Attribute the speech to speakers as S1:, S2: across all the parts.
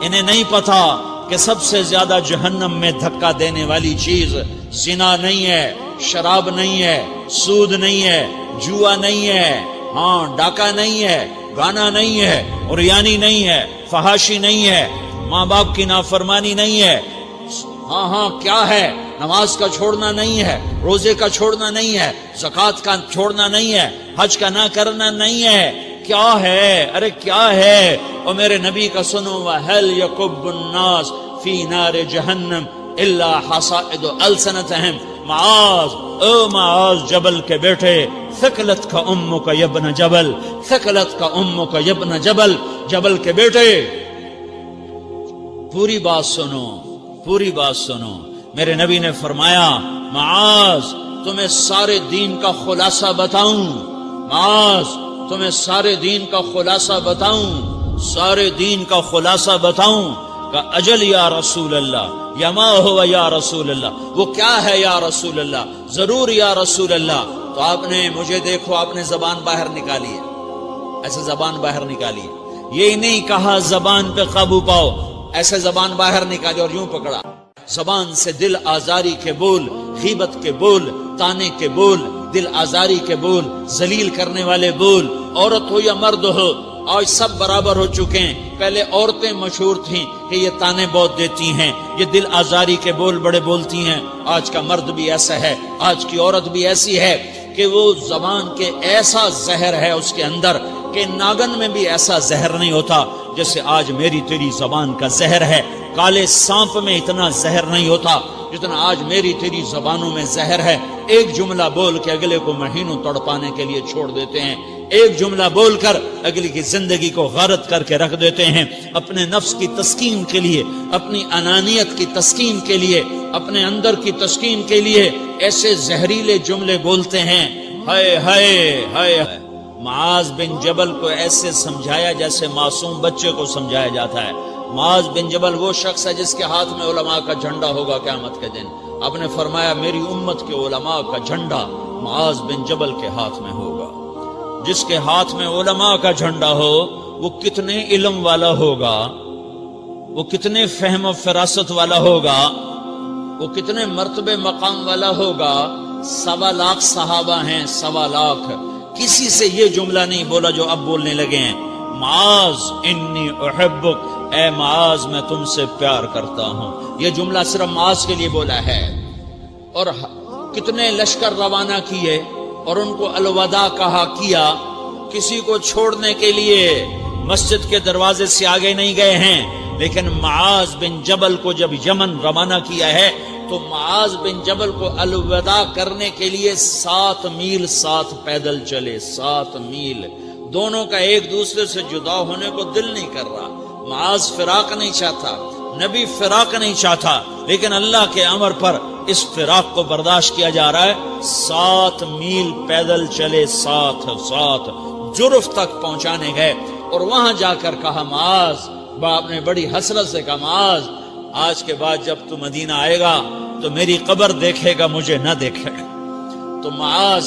S1: انہیں نہیں پتا کہ سب سے زیادہ جہنم میں دھکا دینے والی چیز زنا نہیں ہے، شراب نہیں ہے، سود نہیں ہے، جوا نہیں ہے، ہاں ڈاکہ نہیں ہے، گانا نہیں ہے، عریانی نہیں ہے، فحاشی نہیں ہے، ماں باپ کی نافرمانی نہیں ہے، ہاں کیا ہے، نماز کا چھوڑنا نہیں ہے، روزے کا چھوڑنا نہیں ہے، زکوٰۃ کا چھوڑنا نہیں ہے، حج کا نہ کرنا نہیں ہے، کیا ہے؟ ارے کیا ہے؟ اور میرے نبی کا سنو، وَهَلْ يَكُبُّ النَّاسِ فِي نَارِ جَهَنَّمَ إِلَّا حَصَائِدُ أَلْسِنَتِهِمْ معاذ، او معاذ جبل کے بیٹے، ثقلت کا امک یا ابن جبل، ثقلت کا امک یا ابن جبل، جبل کے بیٹے پوری بات سنو، پوری بات سنو۔ میرے نبی نے فرمایا، معاذ تمہیں سارے دین کا خلاصہ بتاؤں، معاذ تمہیں سارے دین کا خلاصہ بتاؤں، سارے دین کا خلاصہ بتاؤں؟ کہ اجل یا رسول اللہ، یا ما ہوا یا رسول اللہ، وہ کیا ہے یا رسول اللہ؟ ضرور یا رسول اللہ۔ تو آپ نے مجھے دیکھو، آپ نے زبان باہر نکالی ہے، ایسے زبان باہر نکالی ہے، یہ نہیں کہا زبان پہ قابو پاؤ، ایسے زبان باہر نکالی اور یوں پکڑا۔ زبان سے دل آزاری کے بول، غیبت کے بول، تانے کے بول، دل آزاری کے بول، ذلیل کرنے والے بول، عورت ہو یا مرد ہو، آج سب برابر ہو چکے ہیں۔ پہلے عورتیں مشہور تھیں کہ یہ تانے بہت دیتی ہیں، یہ دل آزاری کے بول بڑے بولتی ہیں۔ آج کا مرد بھی ایسا ہے، آج کی عورت بھی ایسی ہے کہ وہ زبان کے ایسا زہر ہے اس کے اندر کہ ناگن میں بھی ایسا زہر نہیں ہوتا جیسے آج میری تیری زبان کا زہر ہے۔ کالے سانپ میں اتنا زہر نہیں ہوتا جتنا آج میری تیری زبانوں میں زہر ہے۔ ایک جملہ بول کے اگلے کو مہینوں تڑپانے کے لیے چھوڑ دیتے ہیں، ایک جملہ بول کر اگلی کی زندگی کو غارت کر کے رکھ دیتے ہیں، اپنے نفس کی تسکین کے لیے، اپنی انانیت کی تسکین کے لیے، اپنے اندر کی تسکین کے لیے ایسے زہریلے جملے بولتے ہیں۔ ہائے ہائے ہائے۔ معاذ بن جبل کو ایسے سمجھایا جیسے معصوم بچے کو سمجھایا جاتا ہے۔ معاذ بن جبل وہ شخص ہے جس کے ہاتھ میں علماء کا جھنڈا ہوگا قیامت کے دن۔ آپ نے فرمایا میری امت کے علماء کا جھنڈا معاذ بن جبل کے ہاتھ میں ہوگا۔ جس کے ہاتھ میں علماء کا جھنڈا ہو وہ کتنے علم والا ہوگا، وہ کتنے فہم و فراست والا ہوگا، وہ کتنے مرتبے مقام والا ہوگا۔ 1.25 لاکھ صحابہ ہیں، 1.25 لاکھ، کسی سے یہ جملہ نہیں بولا جو اب بولنے لگے ہیں۔ معاذ انی احبک، اے معاذ میں تم سے پیار کرتا ہوں، یہ جملہ صرف معاذ کے لیے بولا ہے۔ اور کتنے لشکر روانہ کیے اور ان کو الوداع کہا کیا، کسی کو چھوڑنے کے لیے مسجد کے دروازے سے آگے نہیں گئے ہیں، لیکن معاذ بن جبل کو جب یمن روانہ کیا ہے تو معاذ بن جبل کو الوداع کرنے کے لیے 7 میل ساتھ پیدل چلے، 7 میل۔ دونوں کا ایک دوسرے سے جدا ہونے کو دل نہیں کر رہا، معاذ فراق نہیں چاہتا، نبی فراق نہیں چاہتا، لیکن اللہ کے امر پر اس فراق کو برداشت کیا جا رہا ہے۔ 7 میل پیدل چلے، 7 جرف تک پہنچانے گئے اور وہاں جا کر کہا معاذ، باپ نے بڑی حسرت سے کہا معاذ آج کے بعد جب تو مدینہ آئے گا تو میری قبر دیکھے گا، مجھے نہ دیکھے گا۔ تو معاذ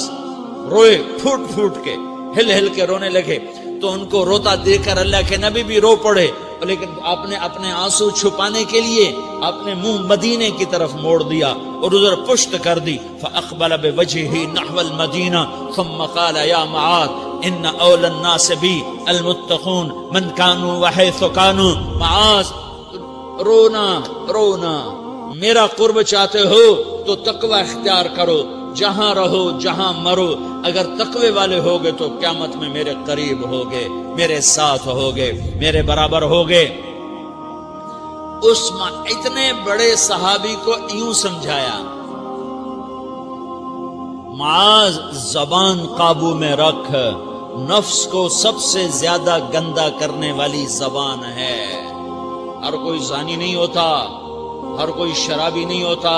S1: روئے، پھوٹ پھوٹ کے، ہل ہل کے رونے لگے۔ تو ان کو روتا دیکھ کر اللہ کے نبی بھی رو پڑے، لیکن آپ نے اپنے آنسو چھپانے کے لیے اپنے منہ مدینے کی طرف موڑ دیا اور ادھر پشت کر دی۔ فَأَقْبَلَ بِوَجْهِهِ نَحْوَ الْمَدِينَةِ ثُمَّ قَالَ يَا مُعَاذ إِنَّ أَوْلَى النَّاسِ بِي الْمُتَّقُونَ مَنْ كَانُوا وَحَيْثُ كَانُوا۔ معاذ رونا، میرا قرب چاہتے ہو تو تقوی اختیار کرو، جہاں رہو جہاں مرو، اگر تقوی والے ہوگے تو قیامت میں میرے قریب ہوگے، میرے ساتھ ہوگے، میرے برابر ہوگے۔ اتنے بڑے صحابی کو یوں سمجھایا، معاذ زبان قابو میں رکھ، نفس کو سب سے زیادہ گندا کرنے والی زبان ہے۔ ہر کوئی زانی نہیں ہوتا، ہر کوئی شرابی نہیں ہوتا،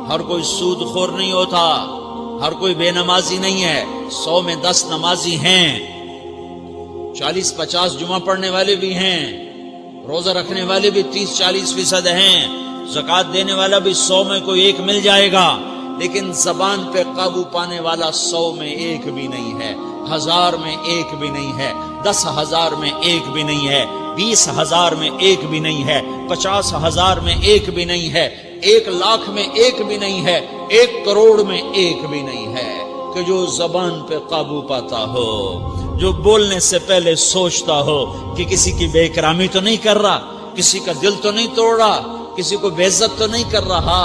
S1: ہر کوئی سود خور نہیں ہوتا، ہر کوئی بے نمازی نہیں ہے۔ 100 میں 10 نمازی ہیں، 40-50 جمعہ پڑھنے والے بھی ہیں، روزہ رکھنے والے بھی 30-40% ہیں، زکوٰۃ دینے والا بھی 100 میں کوئی ایک مل جائے گا، لیکن زبان پہ قابو پانے والا 100 میں ایک بھی نہیں ہے، 1000 میں ایک بھی نہیں ہے، 10,000 میں ایک بھی نہیں ہے۔ 20,000 میں ایک بھی نہیں ہے، 50,000 میں ایک بھی نہیں ہے، 1,00,000 میں ایک بھی نہیں ہے، 1 کروڑ میں ایک بھی نہیں ہے کہ جو زبان پہ قابو پاتا ہو، جو بولنے سے پہلے سوچتا ہو کہ کسی کی بے اکرامی تو نہیں کر رہا، کسی کا دل تو نہیں توڑ رہا، کسی کو بے عزت تو نہیں کر رہا،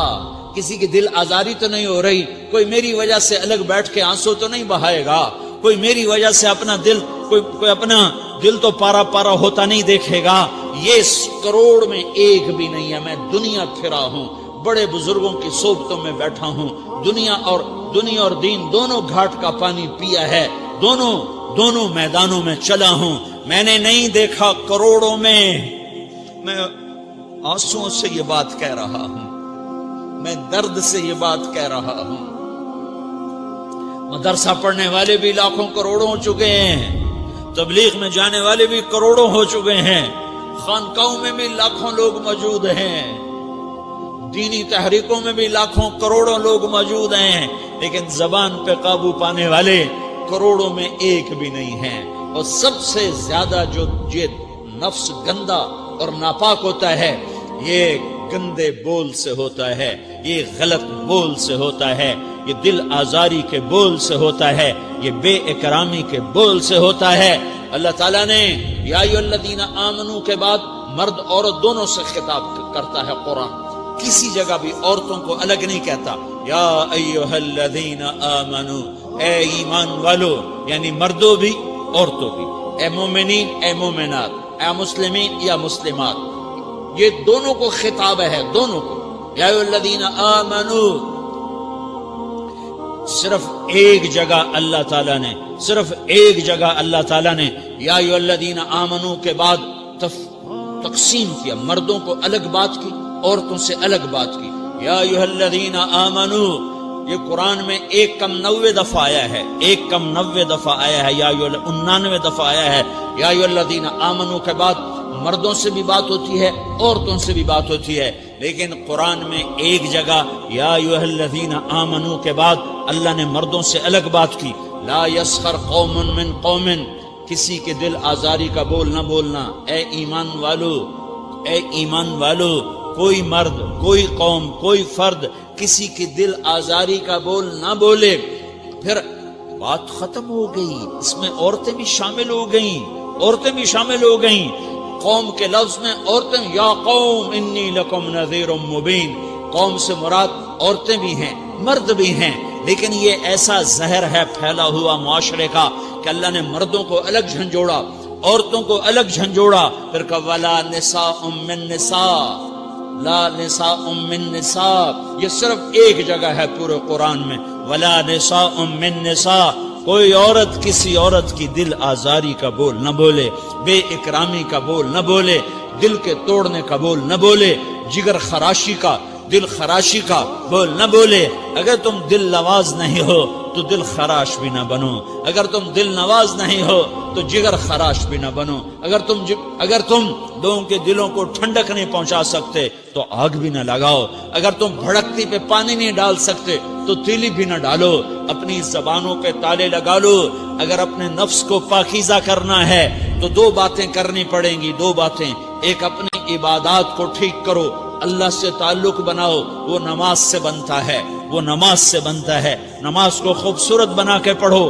S1: کسی کی دل آزاری تو نہیں ہو رہی، کوئی میری وجہ سے الگ بیٹھ کے آنسو تو نہیں بہائے گا، کوئی میری وجہ سے اپنا دل کوئی اپنا دل تو پارا پارا ہوتا نہیں دیکھے گا۔ یہ 1 کروڑ میں ایک بھی نہیں ہے۔ میں دنیا پھرا ہوں، بڑے بزرگوں کی صحبتوں میں بیٹھا ہوں، دنیا اور دین دونوں گھاٹ کا پانی پیا ہے، دونوں میدانوں میں چلا ہوں، میں نے نہیں دیکھا کروڑوں میں۔ میں آنسوؤں سے یہ بات کہہ رہا ہوں، میں درد سے یہ بات کہہ رہا ہوں۔ مدرسہ پڑھنے والے بھی لاکھوں کروڑوں ہو چکے ہیں، تبلیغ میں جانے والے بھی کروڑوں ہو چکے ہیں، خانقاہوں میں بھی لاکھوں لوگ موجود ہیں، دینی تحریکوں میں بھی لاکھوں کروڑوں لوگ موجود ہیں، لیکن زبان پہ قابو پانے والے کروڑوں میں ایک بھی نہیں ہیں۔ اور سب سے زیادہ جو یہ نفس گندا اور ناپاک ہوتا ہے، یہ گندے بول سے ہوتا ہے، یہ غلط بول سے ہوتا ہے، یہ دل آزاری کے بول سے ہوتا ہے، یہ بے اکرامی کے بول سے ہوتا ہے۔ اللہ تعالیٰ نے یا ایھا الذین آمنو کے بعد مرد عورت دونوں سے خطاب کرتا ہے قرآن، کسی جگہ بھی عورتوں کو الگ نہیں کہتا۔ یا ایھا الذین آمنو، اے ایمان والو، یعنی مردوں بھی عورتوں بھی، اے مومنین اے مومنات، اے مسلمین یا مسلمات، یہ دونوں کو خطاب ہے، دونوں کو۔ یا ایھا الذین آمنو، صرف ایک جگہ اللہ تعالیٰ نے یا ایھا الذین آمنو کے بعد تقسیم کیا، مردوں کو الگ بات کی، عورتوں سے الگ بات کی۔ یا ایھا الذین آمنو، یہ قرآن میں 199 دفعہ آیا ہے، 199 دفعہ آیا ہے، یا 99 دفعہ آیا ہے۔ یا ایھا الذین آمنو کے بعد مردوں سے بھی بات ہوتی ہے، عورتوں سے بھی بات ہوتی ہے، لیکن قرآن میں ایک جگہ یا ایھا الذین آمنو کے بعد اللہ نے مردوں سے الگ بات کی۔ لا یسخر قوم من قوم، کسی کے دل آزاری کا بول نہ بولنا۔ اے ایمان والو، کوئی مرد، کوئی قوم، کوئی فرد کسی کی دل آزاری کا بول نہ بولے۔ پھر بات ختم ہو گئی، اس میں عورتیں بھی شامل ہو گئیں، قوم کے لفظ میں عورتیں، یا قوم انی لکم نذیر مبین، قوم سے مراد عورتیں بھی ہیں، مرد بھی ہیں، لیکن یہ ایسا زہر ہے پھیلا ہوا معاشرے کا کہ اللہ نے مردوں کو الگ جھنجھوڑا، عورتوں کو الگ جھنجھوڑا، پھر کہا ولا نساء من نساء، لا نساء من نساء، یہ صرف ایک جگہ ہے پورے قرآن میں، ولا نساء من نساء، کوئی عورت کسی عورت کی دل آزاری کا بول نہ بولے، بے اکرامی کا بول نہ بولے، دل کے توڑنے کا بول نہ بولے، جگر خراشی کا، دل خراشی کا بول نہ بولے۔ اگر تم دل نواز نہیں ہو تو دل خراش بھی نہ بنو، اگر تم دل نواز نہیں ہو تو جگر خراش بھی نہ بنو، اگر تم لوگوں کے دلوں کو ٹھنڈک نہیں پہنچا سکتے تو آگ بھی نہ لگاؤ، اگر تم بھڑکتی پہ پانی نہیں ڈال سکتے تو تیلی بھی نہ ڈالو، اپنی زبانوں پہ تالے لگا لو۔ اگر اپنے نفس کو پاکیزہ کرنا ہے تو 2 باتیں کرنی پڑیں گی، 2 باتیں، ایک اپنی عبادات کو ٹھیک کرو، اللہ سے تعلق بناؤ، وہ نماز سے بنتا ہے، نماز کو خوبصورت بنا کے پڑھو۔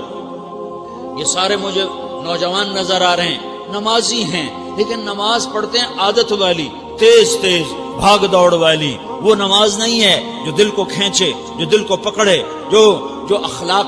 S1: یہ سارے مجھے نوجوان نظر آ رہے ہیں، نمازی ہیں، لیکن نماز پڑھتے ہیں عادت والی، تیز بھاگ دوڑ والی، وہ نماز نہیں ہے جو دل کو کھینچے، جو دل کو پکڑے، جو اخلاق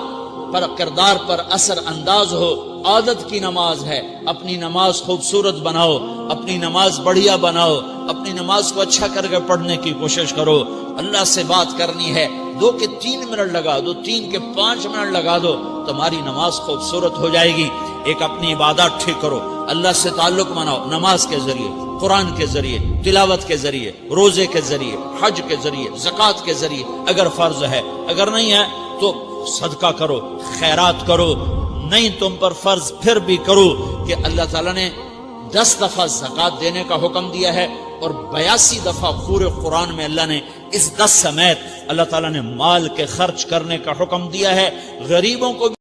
S1: پر، کردار پر اثر انداز ہو۔ عادت کی نماز ہے، اپنی نماز خوبصورت بناؤ، اپنی نماز بڑھیا بناؤ، اپنی نماز کو اچھا کر کے پڑھنے کی کوشش کرو۔ اللہ سے بات کرنی ہے، 2 کے 3 منٹ لگا دو، 3 کے 5 منٹ لگا دو، تمہاری نماز خوبصورت ہو جائے گی۔ ایک اپنی عبادات ٹھیک کرو، اللہ سے تعلق بناؤ، نماز کے ذریعے، قرآن کے ذریعے، تلاوت کے ذریعے، روزے کے ذریعے، حج کے ذریعے، زکوٰۃ کے ذریعے، اگر فرض ہے، اگر نہیں ہے تو صدقہ کرو، خیرات کرو، نہیں تم پر فرض پھر بھی کرو کہ اللہ تعالیٰ نے 10 دفعہ زکوٰۃ دینے کا حکم دیا ہے، اور 82 دفعہ پورے قرآن میں اللہ نے اس 10 سمیت اللہ تعالیٰ نے مال کے خرچ کرنے کا حکم دیا ہے۔ غریبوں کو